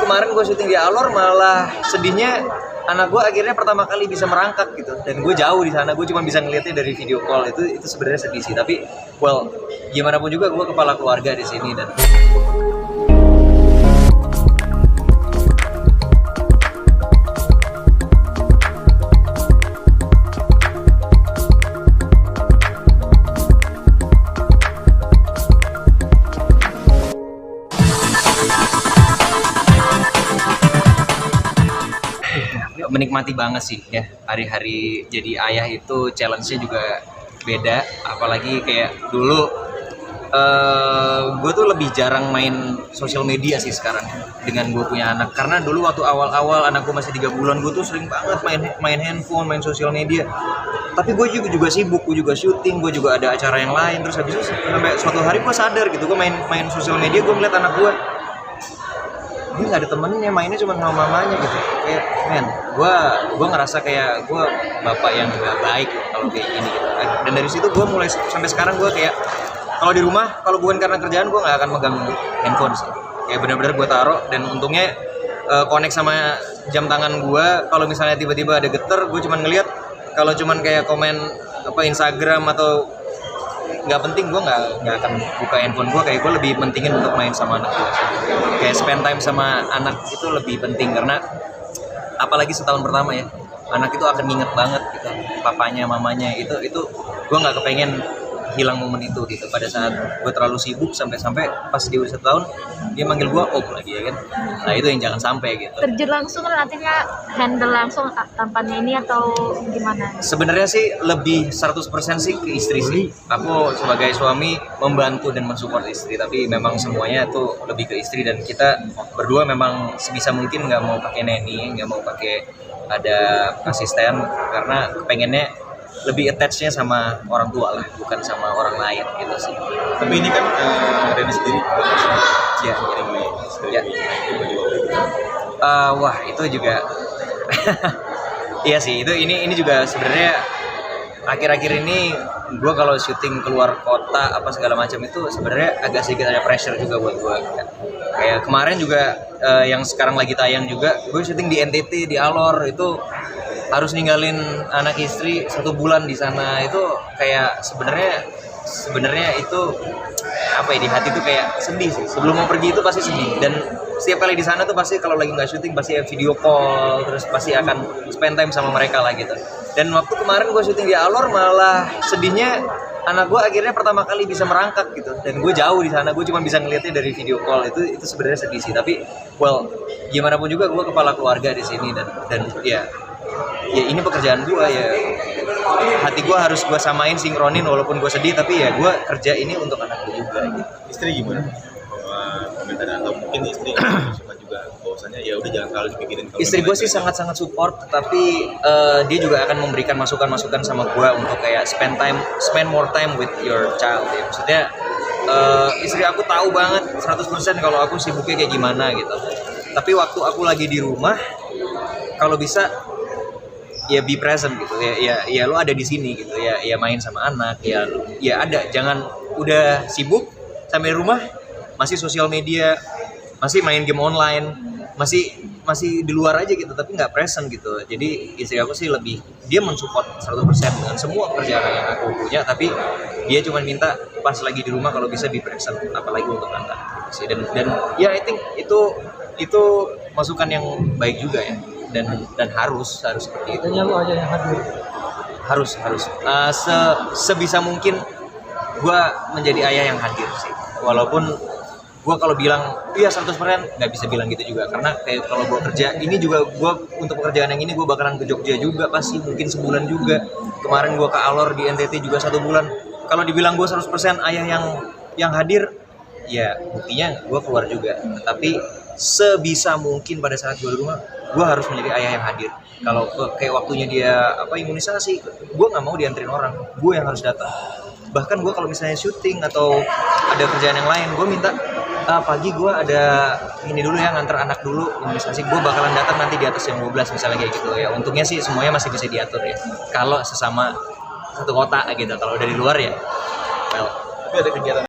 kemarin gue syuting di Alor, malah sedihnya anak gue akhirnya pertama kali bisa merangkak gitu, dan gue jauh di sana, gue cuma bisa ngeliatnya dari video call. Itu sebenarnya sedih sih, tapi well, gimana pun juga gue kepala keluarga di sini. Dan menikmati banget sih ya, hari-hari jadi ayah itu challenge-nya juga beda. Apalagi kayak dulu gue tuh lebih jarang main sosial media sih sekarang dengan gue punya anak, karena dulu waktu awal-awal anak gue masih 3 bulan gue tuh sering banget main handphone, main sosial media. Tapi gue juga sibuk, gue juga syuting, gue juga ada acara yang lain. Terus habis itu sampai suatu hari gue sadar gitu, gue main sosial media, gue ngeliat anak gue dia nggak ada temennya, mainnya cuma sama mamanya gitu. Kayak gue ngerasa kayak gue bapak yang nggak baik kalau kayak gini gitu. Dan dari situ gue mulai sampai sekarang gue kayak kalau di rumah, kalau bukan karena kerjaan, gue nggak akan megang handphone sih. Kayak benar-benar gue taruh, dan untungnya connect sama jam tangan gue. Kalau misalnya tiba-tiba ada getar, gue cuma ngeliat. Kalau cuman kayak komen apa Instagram atau nggak penting, gue nggak akan buka handphone gue. Kayak gue lebih pentingin untuk main sama anak gue. Kayak spend time sama anak itu lebih penting, karena apalagi setahun pertama ya, anak itu akan nginget banget gitu papanya, mamanya. Itu gue nggak kepengen hilang momen itu gitu. Pada saat gue terlalu sibuk sampai pas dia udah 1 tahun dia manggil gue om lagi ya kan. Nah itu yang jangan sampai gitu. Terjun langsung artinya handle langsung tanpannya ini atau gimana? Sebenarnya sih lebih 100% sih ke istri sih. Aku sebagai suami membantu dan mensupport istri, tapi memang semuanya tuh lebih ke istri. Dan kita berdua memang sebisa mungkin nggak mau pakai nanny, nggak mau pakai ada asisten, karena kepengennya lebih attach-nya sama orang tua lah, bukan sama orang lain gitu sih. Tapi ini kan Reni sendiri Ya. Ya. Wah itu juga iya sih, ini juga sebenarnya akhir-akhir ini gue kalau syuting keluar kota apa segala macam itu sebenarnya agak sedikit ada pressure juga buat gue. Kayak kemarin juga yang sekarang lagi tayang juga, gue syuting di NTT di Alor, itu harus ninggalin anak istri 1 bulan di sana. Itu kayak sebenarnya itu apa ya, di hati tuh kayak sedih sih. Sebelum mau pergi itu pasti sedih, dan setiap kali di sana tuh pasti kalau lagi nggak syuting pasti video call, terus pasti akan spend time sama mereka lah gitu. Dan waktu kemarin gue syuting di Alor, malah sedihnya anak gue akhirnya pertama kali bisa merangkak gitu, dan gue jauh di sana, gue cuma bisa ngeliatnya dari video call. Itu sebenarnya sedih sih, tapi well, gimana pun juga gue kepala keluarga di sini, dan ya ini pekerjaan gue ya. Hati gue harus gue samain, sinkronin, walaupun gue sedih, tapi ya gue kerja ini untuk anak gue juga gitu. Istri gimana? Komentar atau mungkin istri suka juga bahwasannya ya udah jangan terlalu dipikirin. Istri gue sih sangat support, tapi dia juga akan memberikan masukan sama gue untuk kayak spend more time with your child ya. Maksudnya istri aku tahu banget 100% kalau aku sibuknya kayak gimana gitu. Tapi waktu aku lagi di rumah, kalau bisa ya be present gitu ya lo ada di sini gitu ya main sama anak ya ada, jangan udah sibuk sampai rumah masih sosial media, masih main game online, masih di luar aja gitu, tapi nggak present gitu. Jadi istri aku sih lebih, dia mensupport 100% dengan semua kerjaan yang aku punya, tapi dia cuma minta pas lagi di rumah kalau bisa be present, apalagi untuk anak sih. Dan ya I think itu masukan yang baik juga ya. Dan harus seperti itu. Hanya lu aja yang hadir. Harus sebisa mungkin gue menjadi ayah yang hadir sih. Walaupun gue kalau bilang iya 100% nggak bisa bilang gitu juga, karena kayak kalau gue kerja ini juga, gue untuk pekerjaan yang ini gue bakalan ke Jogja juga pasti, mungkin sebulan juga. Kemarin gue ke Alor di NTT juga 1 bulan. Kalau dibilang gue 100% ayah yang hadir, ya buktinya gue keluar juga. Tapi sebisa mungkin pada saat gue di rumah, gue harus menjadi ayah yang hadir. Kalau kayak waktunya dia imunisasi, gue nggak mau dianterin orang, gue yang harus datang. Bahkan gue kalau misalnya syuting atau ada kerjaan yang lain, gue minta pagi gue ada ini dulu ya, nganter anak dulu imunisasi, gue bakalan datang nanti di atas jam 12 misalnya kayak gitu ya. Untungnya sih semuanya masih bisa diatur ya, kalau sesama satu kota gitu. Kalau dari luar ya well, tapi ada kegiatan